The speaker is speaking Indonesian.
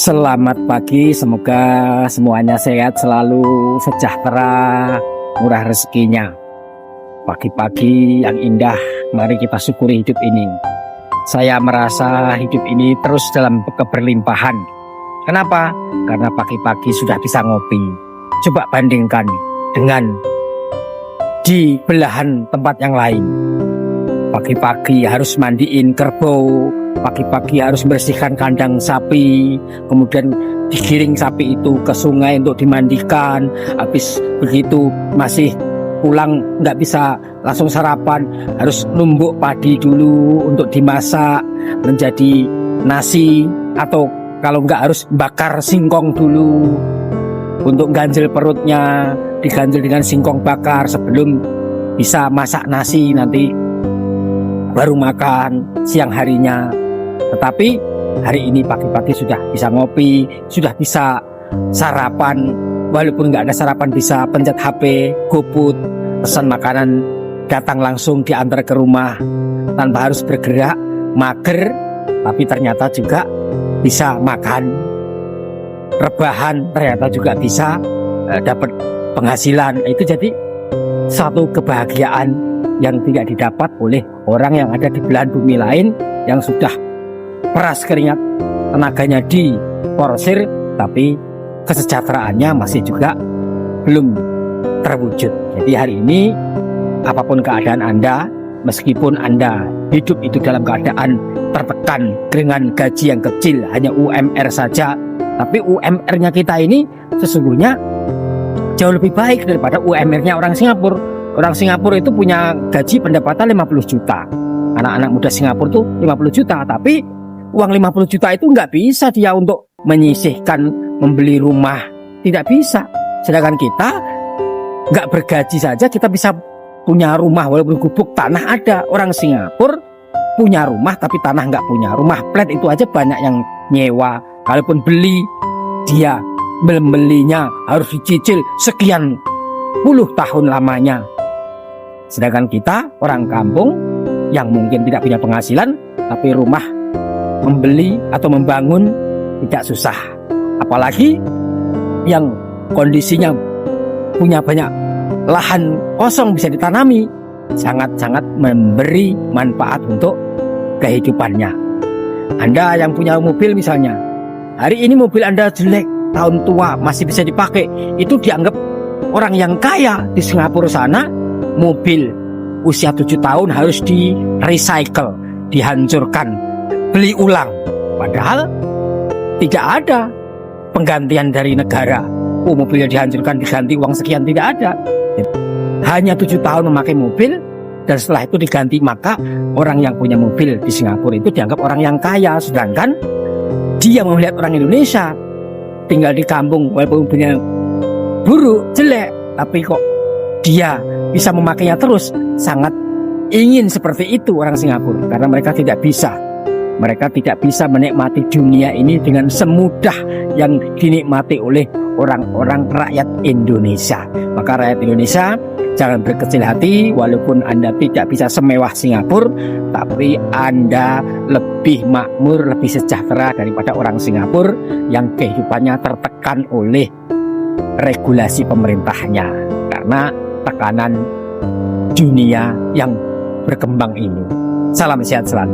Selamat pagi, semoga semuanya sehat selalu, sejahtera, murah rezekinya. Pagi-pagi yang indah, mari kita syukuri hidup ini. Saya merasa hidup ini terus dalam keberlimpahan. Kenapa? Karena pagi-pagi sudah bisa ngopi. Coba bandingkan dengan di belahan tempat yang lain. Pagi-pagi harus mandiin kerbau, pagi-pagi harus membersihkan kandang sapi, kemudian digiring sapi itu ke sungai untuk dimandikan. Habis begitu masih pulang nggak bisa langsung sarapan, harus numbuk padi dulu untuk dimasak menjadi nasi, atau kalau nggak harus bakar singkong dulu untuk ganjel perutnya, diganjel dengan singkong bakar sebelum bisa masak nasi nanti baru makan siang harinya. Tetapi hari ini pagi-pagi sudah bisa ngopi, sudah bisa sarapan. Walaupun nggak ada sarapan bisa pencet HP, GoFood, pesan makanan datang langsung diantar ke rumah tanpa harus bergerak, mager, tapi ternyata juga bisa makan. Rebahan ternyata juga bisa dapat penghasilan. Itu jadi satu kebahagiaan yang tidak didapat oleh orang yang ada di belahan bumi lain yang sudah peras keringat tenaganya diporsir, tapi kesejahteraannya masih juga belum terwujud. Jadi hari ini apapun keadaan Anda, meskipun Anda hidup itu dalam keadaan tertekan dengan gaji yang kecil, hanya UMR saja, tapi UMR-nya kita ini sesungguhnya jauh lebih baik daripada UMR-nya orang Singapura. Orang Singapura itu punya gaji pendapatan 50 juta. Anak-anak muda Singapura itu 50 juta. Tapi uang 50 juta itu nggak bisa dia untuk menyisihkan, membeli rumah. Tidak bisa. Sedangkan kita nggak bergaji saja kita bisa punya rumah walaupun gubuk tanah ada. Orang Singapura punya rumah tapi tanah nggak punya. Rumah flat itu aja banyak yang nyewa. Kalaupun beli, dia membelinya harus dicicil sekian puluh tahun lamanya. Sedangkan kita orang kampung yang mungkin tidak punya penghasilan, tapi rumah membeli atau membangun tidak susah. Apalagi yang kondisinya punya banyak lahan kosong bisa ditanami, sangat-sangat memberi manfaat untuk kehidupannya. Anda yang punya mobil misalnya, hari ini mobil Anda jelek, tahun tua masih bisa dipakai, itu dianggap orang yang kaya. Di Singapura sana mobil usia 7 tahun harus di recycle, dihancurkan, beli ulang. Padahal tidak ada penggantian dari negara. Mobilnya dihancurkan diganti uang sekian, tidak ada. Hanya 7 tahun memakai mobil dan setelah itu diganti. Maka orang yang punya mobil di Singapura itu dianggap orang yang kaya. Sedangkan dia melihat orang Indonesia tinggal di kampung walaupun mobilnya buruk, jelek, tapi kok dia bisa memakainya terus. Sangat ingin seperti itu orang Singapura, karena mereka tidak bisa menikmati dunia ini dengan semudah yang dinikmati oleh orang-orang rakyat Indonesia. Maka rakyat Indonesia jangan berkecil hati, walaupun Anda tidak bisa semewah Singapura, tapi Anda lebih makmur, lebih sejahtera daripada orang Singapura yang kehidupannya tertekan oleh regulasi pemerintahnya karena tekanan dunia yang berkembang ini. Salam sehat selalu.